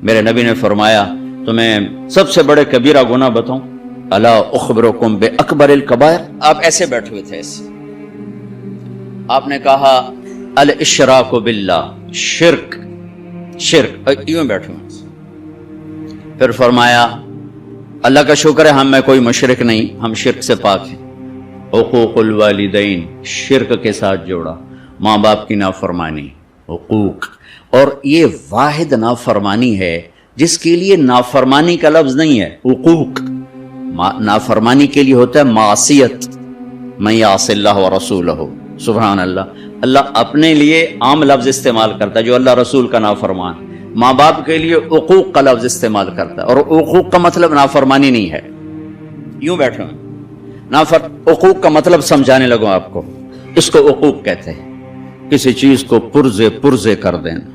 میرے نبی نے فرمایا تمہیں سب سے بڑے کبیرہ گناہ بتاؤں؟ الا اخبرکم باکبر الکبائر۔ آپ ایسے بیٹھے ہوئے تھے، ایسے آپ نے کہا الاشراک باللہ، شرک یوں بیٹھے ہوئے، پھر فرمایا اللہ کا شکر ہے ہم میں کوئی مشرک نہیں، ہم شرک سے پاک ہیں۔ حقوق الوالدین، شرک کے ساتھ جوڑا، ماں باپ کی نافرمانی، حقوق، اور یہ واحد نافرمانی ہے جس کے لیے نافرمانی کا لفظ نہیں ہے، حقوق۔ نافرمانی کے لیے ہوتا ہے معصیت، من یعص اللہ ورسولہ، سبحان اللہ۔ اللہ اپنے لیے عام لفظ استعمال کرتا ہے جو اللہ رسول کا نافرمان، ماں باپ کے لیے حقوق کا لفظ استعمال کرتا ہے، اور حقوق کا مطلب نافرمانی نہیں ہے۔ یوں بیٹھے ہیں، حقوق کا مطلب سمجھانے لگوں آپ کو۔ اس کو حقوق کہتے ہیں، کسی چیز کو پرزے کر دینا،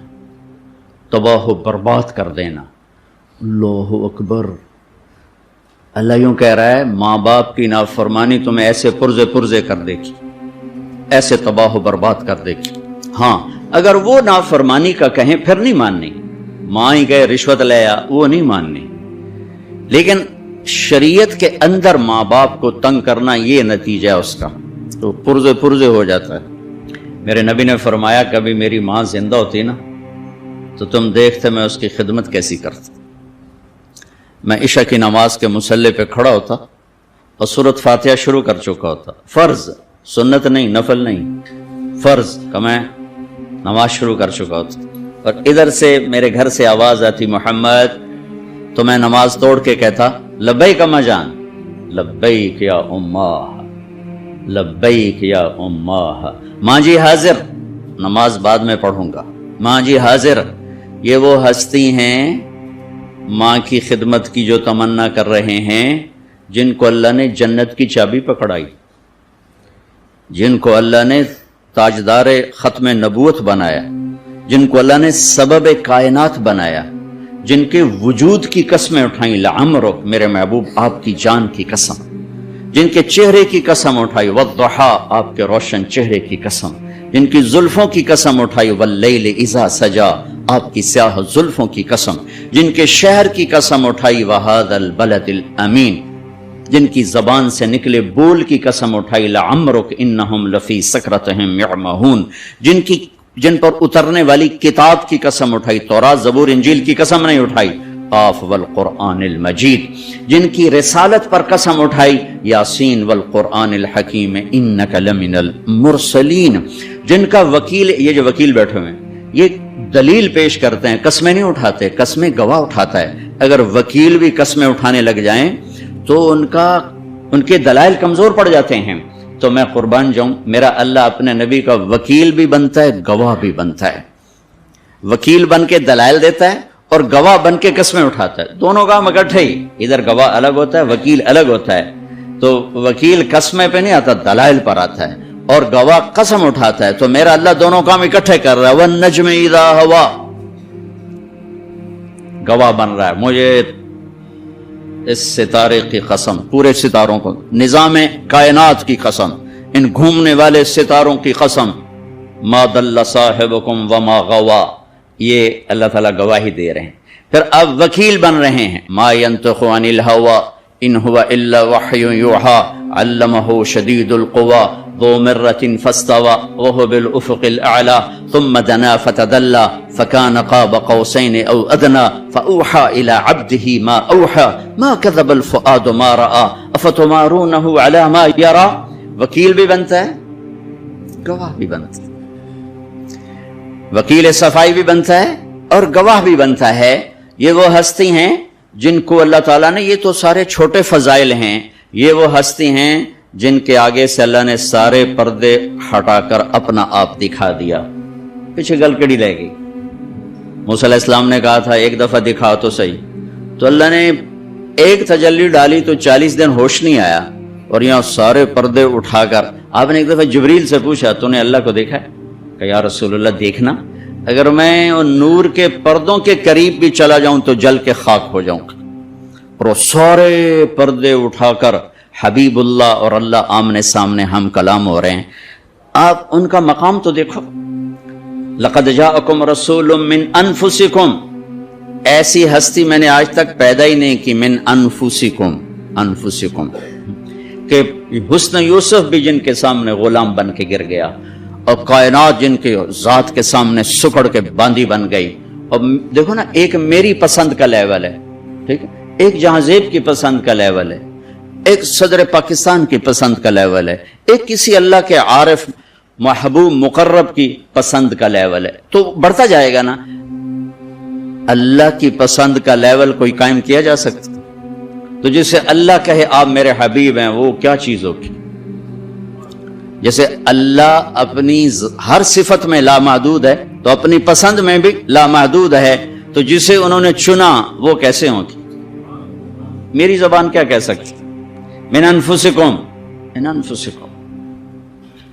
تباہ و برباد کر دینا۔ اللہ اکبر، اللہ یوں کہہ رہا ہے ماں باپ کی نافرمانی تمہیں ایسے پرزے کر دے گی، ایسے تباہ و برباد کر دے گی۔ ہاں اگر وہ نافرمانی کا کہیں پھر نہیں ماننی، ماں ہی کہے رشوت لے آ، وہ نہیں ماننی، لیکن شریعت کے اندر ماں باپ کو تنگ کرنا یہ نتیجہ ہے اس کا، تو پرزے ہو جاتا ہے۔ میرے نبی نے فرمایا کبھی میری ماں زندہ ہوتی نا تو تم دیکھتے میں اس کی خدمت کیسی کرتا۔ میں عشاء کی نماز کے مصلی پہ کھڑا ہوتا اور سورۃ فاتحہ شروع کر چکا ہوتا، فرض، سنت نہیں، نفل نہیں، فرض کا میں نماز شروع کر چکا ہوتا، اور ادھر سے میرے گھر سے آواز آتی محمد، تو میں نماز توڑ کے کہتا لبیک اماں جان، لبیک یا اماں، لبیک یا اماں، ماں جی حاضر، نماز بعد میں پڑھوں گا، ماں جی حاضر۔ یہ وہ ہستی ہیں ماں کی خدمت کی جو تمنا کر رہے ہیں، جن کو اللہ نے جنت کی چابی پکڑائی، جن کو اللہ نے تاجدار ختم نبوت بنایا، جن کو اللہ نے سبب کائنات بنایا، جن کے وجود کی قسمیں اٹھائیں، لعمرک، میرے محبوب آپ کی جان کی قسم، جن کے چہرے کی قسم اٹھائی، والضحیٰ، آپ کے روشن چہرے کی قسم، جن کی زلفوں کی قسم اٹھائی، واللیل اذا سجا، آپ کی سیاہ زلفوں کی قسم، جن کے شہر کی قسم اٹھائی، وہذا البلد الامین، جن کی زبان سے نکلے بول کی قسم اٹھائی، لعمرک انہم لفی سکرتہم یعمہون، جن پر اترنے والی کتاب کی قسم اٹھائی، تورات زبور انجیل کی قسم نہیں اٹھائی، قاف والقرآن المجید، جن کی رسالت پر قسم اٹھائی، یاسین والقرآن الحکیم انک لمن المرسلین، جن کا وکیل، یہ جو وکیل بیٹھے ہوئے ہیں یہ دلیل پیش کرتے ہیں، قسمیں نہیں اٹھاتے، قسمیں گواہ اٹھاتا ہے۔ اگر وکیل بھی قسمیں اٹھانے لگ جائیں تو ان کے دلائل کمزور پڑ جاتے ہیں، تو میں قربان جاؤں، میرا اللہ اپنے نبی کا وکیل بھی بنتا ہے، گواہ بھی بنتا ہے، وکیل بن کے دلائل دیتا ہے اور گواہ بن کے قسمیں اٹھاتا ہے، دونوں کام اکٹھے ہی، ادھر گواہ الگ ہوتا ہے، وکیل الگ ہوتا ہے، تو وکیل قسمیں پہ نہیں آتا، دلائل پر آتا ہے، اور گواہ قسم اٹھاتا ہے، تو میرا اللہ دونوں کام اکٹھے کر رہا ہے، والنجم اذا ہوا، گواہ بن رہا ہے، مجھے اس ستارے کی قسم، پورے ستاروں کو، نظام کائنات کی قسم، ان گھومنے والے ستاروں کی قسم، ما ضل صاحبکم وما غوا، یہ اللہ تعالیٰ گواہی دے رہے ہیں۔ پھر اب وکیل بن رہے ہیں، ما ینطق عن الہوا ان هو الا وحی یوحی علمہ شدید القوی ذو مرۃ فاستوی وهو بالافق الاعلی ثم دنا فتدلی فکان قاب قوسین او ادنی فاوحی الی عبده ما اوحی ما کذب الفؤاد ما رأى افتمارونہ علی ما یری۔ وکیل بھی بنتا ہے، گواہ بھی بنتا ہے، وکیل صفائی بھی بنتا ہے اور گواہ بھی بنتا ہے۔ یہ وہ ہستی ہیں جن کو اللہ تعالیٰ نے، یہ تو سارے چھوٹے فضائل ہیں، یہ وہ ہستی ہیں جن کے آگے سے اللہ نے سارے پردے ہٹا کر اپنا آپ دکھا دیا۔ پیچھے گلکڑی رہ گئی، موسیٰ علیہ السلام نے کہا تھا ایک دفعہ دکھا تو صحیح، تو اللہ نے ایک تجلی ڈالی تو 40 دن ہوش نہیں آیا، اور یہاں سارے پردے اٹھا کر آپ نے ایک دفعہ جبریل سے پوچھا تو نے اللہ کو دیکھا ہے؟ کہ یا رسول اللہ دیکھنا، اگر میں ان نور کے پردوں کے قریب بھی چلا جاؤں تو جل کے خاک ہو جاؤں گا، اور وہ سارے پردے اٹھا کر حبیب اللہ اور اللہ آمنے سامنے ہم کلام ہو رہے ہیں۔ آپ ان کا مقام تو دیکھو، لقد جاءکم رسول من انفسکم، ایسی ہستی میں نے آج تک پیدا ہی نہیں کی من انفسکم کہ حسن یوسف بھی جن کے سامنے غلام بن کے گر گیا، اور کائنات جن کے ذات کے سامنے سکڑ کے باندھی بن گئی. اور دیکھو نا، ایک میری پسند کا لیول ہے، ٹھیک ہے، ایک جہاں-زیب کی پسند کا لیول ہے، ایک صدر پاکستان کی پسند کا لیول ہے، ایک کسی اللہ کے عارف محبوب مقرب کی پسند کا لیول ہے. تو بڑھتا جائے گا نا. اللہ کی پسند کا لیول کوئی قائم کیا جا سکتا؟ تو جسے اللہ کہے آپ میرے حبیب ہیں، وہ کیا چیز ہوگی؟ جیسے اللہ اپنی ہر صفت میں لامحدود ہے تو اپنی پسند میں بھی لامحدود ہے، تو جسے انہوں نے چنا وہ کیسے ہوگی؟ میری زبان کیا کہہ سکتی؟ من انفسکم، من انفسکم.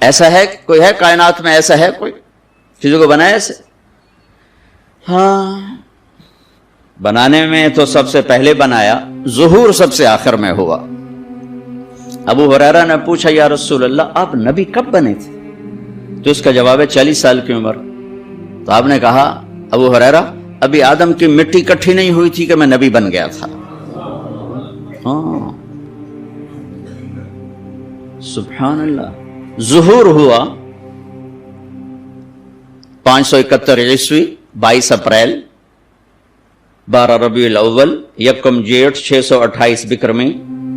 ایسا ہے کوئی؟ ہے کائنات میں ایسا ہے کوئی چیزوں کو بنایا ایسے؟ ہاں، بنانے میں تو سب سے پہلے بنایا، ظہور سب سے آخر میں ہوا. ابو ہریرہ نے پوچھا یا رسول اللہ آپ نبی کب بنے تھے؟ تو اس کا جواب ہے 40 سال کی عمر. تو آپ نے کہا ابو ہریرہ ابھی آدم کی مٹی اکٹھی نہیں ہوئی تھی کہ میں نبی بن گیا تھا. سبحان اللہ. ظہور ہوا 571 عیسوی 22 اپریل 12 ربیع الاول 1 جیٹھ 628 بکرمی،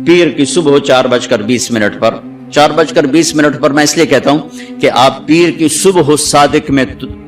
پیر کی صبح 4:20 پر. 4:20 پر میں اس لیے کہتا ہوں کہ آپ پیر کی صبح صادق میں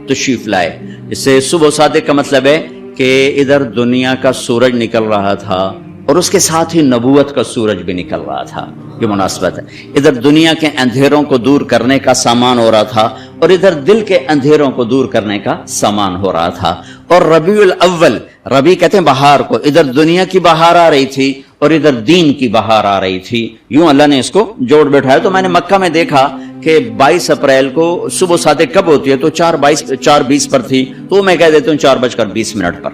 تشریف لائے. اس سے صبح صادق کا مطلب ہے کہ ادھر دنیا کا سورج نکل رہا تھا اور اس کے ساتھ ہی نبوت کا سورج بھی نکل رہا تھا. یہ مناسبت ہے. ادھر دنیا کے اندھیروں کو دور کرنے کا سامان ہو رہا تھا اور ادھر دل کے اندھیروں کو دور کرنے کا سامان ہو رہا تھا. اور ربیع الاول، ربیع کہتے ہیں بہار کو، ادھر دنیا کی بہار آ رہی تھی اور ادھر دین کی بہار آ رہی تھی. یوں اللہ نے اس کو جوڑ بیٹھایا. تو میں نے مکہ میں دیکھا کہ 22 اپریل کو صبح صادق کب ہوتی ہے؟ تو 4:20 پر تھی. تو میں کہہ دیتا ہوں 4:20 پر.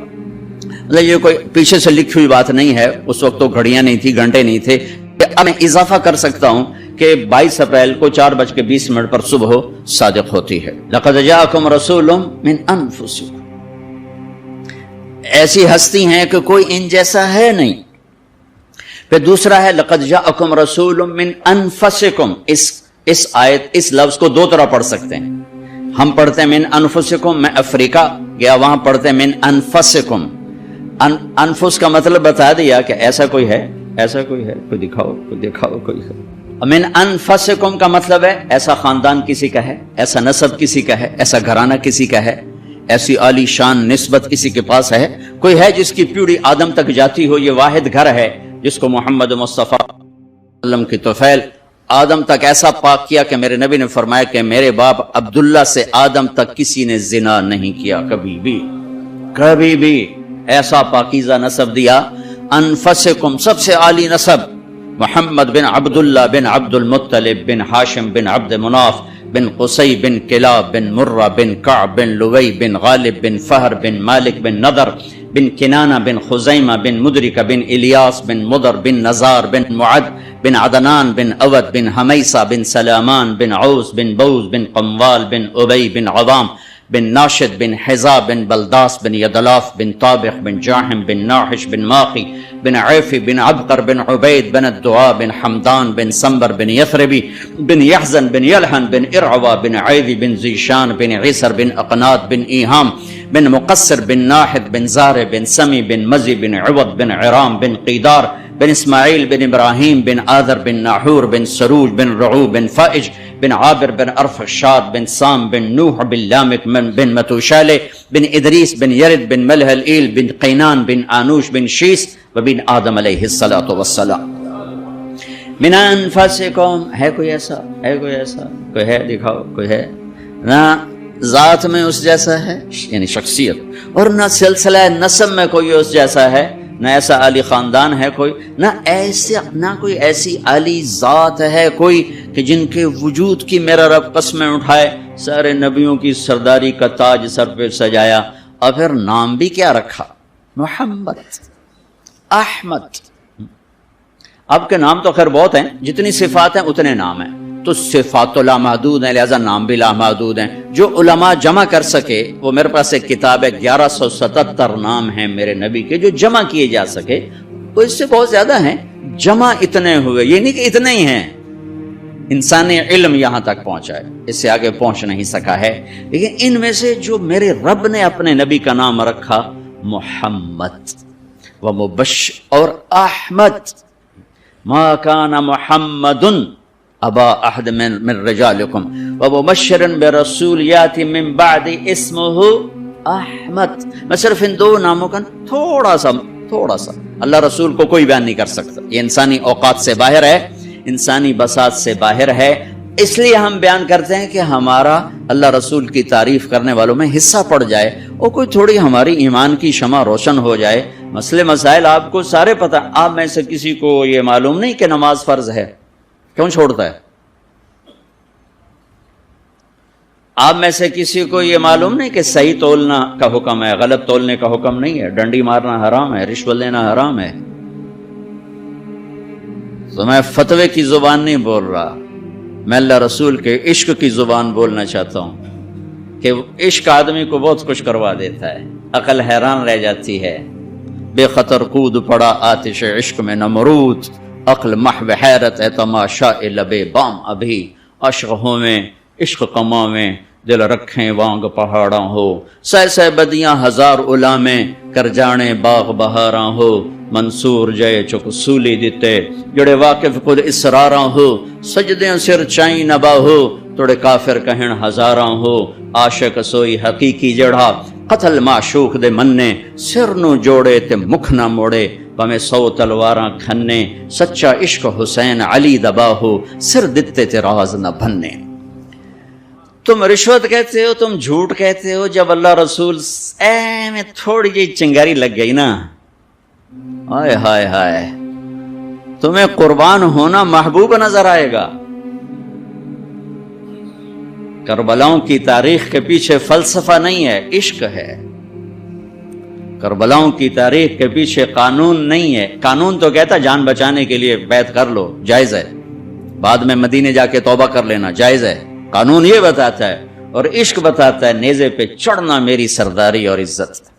مطلب یہ کوئی پیچھے سے لکھی ہوئی بات نہیں ہے. اس وقت تو گھڑیاں نہیں تھی، گھنٹے نہیں تھے. اب میں اضافہ کر سکتا ہوں کہ 22 اپریل کو 4:20 پر صبح صادق ہوتی ہے. لقد جاءکم رسول من انفسکم. ایسی ہستی ہیں کہ کوئی ان جیسا ہے نہیں. پھر دوسرا ہے لقد جاءکم رسول من انفسکم. اس آیت، اس لفظ کو دو طرح پڑھ سکتے ہیں. ہم پڑھتے ہیں من انفسکم، میں افریقہ گیا وہاں پڑھتے ہیں من انفسکم. انفس کا مطلب بتا دیا کہ ایسا کوئی ہے، ایسا کوئی ہے، کوئی دکھاؤ، کوئی دکھاؤ، کوئی ہے. من انفسکم کا مطلب ہے ایسا خاندان کسی کا ہے، ایسا نسب کسی کا ہے، ایسا گھرانہ کسی کا ہے، ایسی عالی شان نسبت کسی کے پاس ہے. کوئی ہے جس کی پیڑھی آدم تک جاتی ہو. یہ واحد گھر ہے جس کو محمد مصطفیٰ صلی اللہ علیہ وسلم کی طفیل آدم تک ایسا پاک کیا کہ میرے نبی نے فرمایا کہ میرے باپ عبداللہ سے آدم تک کسی نے زنا نہیں کیا کبھی بھی، کبھی بھی. ایسا پاکیزہ نسب دیا. انفسکم، سب سے عالی نسب محمد بن عبداللہ بن عبد المطلب بن ہاشم بن عبد مناف بن قصی بن کلاب بن مرہ بن کعب بن لوی بن غالب بن فہر بن مالک بن نضر بن کنانہ بن خزیمہ بن مدرکہ بن الیاس بن مدر بن نزار بن معد بن عدنان بن اود بن حمیسہ بن سلامان بن عوس بن بوز بن قموال بن ابی بن عوام بن ناشد بن حزا بن بلداس بن یدلاف بن طابخ بن جاحم بن ناحش بن ماقی بن عیفی بن عبقر بن عبید بن الدعاء بن حمدان بن سنبر بن یثربی بن یحزن بن یلحن بن ارعوا بن عیدی بن زیشان بن عیسر بن اقنات بن ایہام بن مقصر بن ناحد بن زار بن سمی بن مزی بن عوض بن عرام بن قیدار بن اسماعیل بن ابراہیم بن آذر بن ناحور بن سروج بن رعو بن فائج بن عابر بن ارفشاد بن سام بن نوح بن لامک بن متوشالے بن ادریس بن یرد بن ملح الایل بن قینان بن آنوش بن شیس وبن آدم علیہ الصلاۃ والسلام. من انفسکم. ہے کوئی ایسا؟ ہے کوئی ایسا؟ کوئی ہے؟ دکھاؤ. کوئی ہے؟ نہ ذات میں اس جیسا ہے یعنی شخصیت، اور نہ سلسلہ نسب میں کوئی اس جیسا ہے، نہ ایسا عالی خاندان ہے کوئی، نہ کوئی ایسی عالی ذات ہے کوئی کہ جن کے وجود کی میرا رب قسمیں اٹھائے. سارے نبیوں کی سرداری کا تاج سر پہ سجایا، اور پھر نام بھی کیا رکھا؟ محمد، احمد. آپ کے نام تو خیر بہت ہیں، جتنی صفات ہیں اتنے نام ہیں. تو صفات لامحدود ہیں، لہذا نام بھی لامحدود ہیں۔ جو علماء جمع کر سکے، وہ میرے پاس ایک کتاب ہے 1177 نام ہیں میرے نبی کے جو جمع کیے جا سکے، وہ اس سے بہت زیادہ ہیں، جمع اتنے ہوئے، یہ نہیں کہ اتنے ہی ہیں۔ انسانی علم یہاں تک پہنچا ہے، اس سے آگے پہنچ نہیں سکا ہے، لیکن ان میں سے جو میرے رب نے اپنے نبی کا نام رکھا محمد و مبشر اور احمد، ما کان محمد ابا احد من رجالکم ومبشرا برسول یاتی من بعد اسمہ احمد۔ میں صرف ان دو ناموں کا تھوڑا سا اللہ رسول کو کوئی بیان نہیں کر سکتا، یہ انسانی اوقات سے باہر ہے، انسانی بساط سے باہر ہے، اس لیے ہم بیان کرتے ہیں کہ ہمارا اللہ رسول کی تعریف کرنے والوں میں حصہ پڑ جائے اور کوئی تھوڑی ہماری ایمان کی شمع روشن ہو جائے۔ مسئلے مسائل آپ کو سارے پتہ، آپ میں سے کسی کو یہ معلوم نہیں کہ نماز فرض ہے، کیوں چھوڑتا ہے؟ آپ میں سے کسی کو یہ معلوم نہیں کہ صحیح تولنا کا حکم ہے، غلط تولنے کا حکم نہیں ہے، ڈنڈی مارنا حرام ہے، رشوت لینا حرام ہے؟ تو میں فتوے کی زبان نہیں بول رہا، میں اللہ رسول کے عشق کی زبان بولنا چاہتا ہوں کہ عشق آدمی کو بہت کچھ کروا دیتا ہے، عقل حیران رہ جاتی ہے۔ بے خطر کود پڑا آتش عشق میں نمرود، عقل محو حیرت ہے تماشا لبے بام ابھی، عشق ہوں میں عشق کما میں دل رکھیں وانگ پہاڑاں ہو، سہ بدیاں ہزار علامیں کر جانے باغ بہاراں ہو، منصور جے چک سولی دیتے جڑے واقف خود اسراراں ہو، سجدیں سر چائیں نبا ہو توڑے کافر کہن ہزاراں ہو، عاشق سوئی حقیقی جڑا قتل معشوق دے مننے، سر نو جوڑے تے مکھ نہ موڑے پمیں 100 تلواراں کھنے، سچا عشق حسین علی دبا ہو، سر دتے تے راز نہ بھنے۔ تم رشوت کہتے ہو، تم جھوٹ کہتے ہو، جب اللہ رسول میں تھوڑی جی چنگاری لگ گئی نا، ہائے ہائے ہائے، تمہیں قربان ہونا محبوب نظر آئے گا۔ کربلاؤں کی تاریخ کے پیچھے فلسفہ نہیں ہے، عشق ہے۔ کربلاؤں کی تاریخ کے پیچھے قانون نہیں ہے، قانون تو کہتا جان بچانے کے لیے بیعت کر لو، جائز ہے، بعد میں مدینے جا کے توبہ کر لینا، جائز ہے، قانون یہ بتاتا ہے، اور عشق بتاتا ہے نیزے پہ چڑھنا میری سرداری اور عزت۔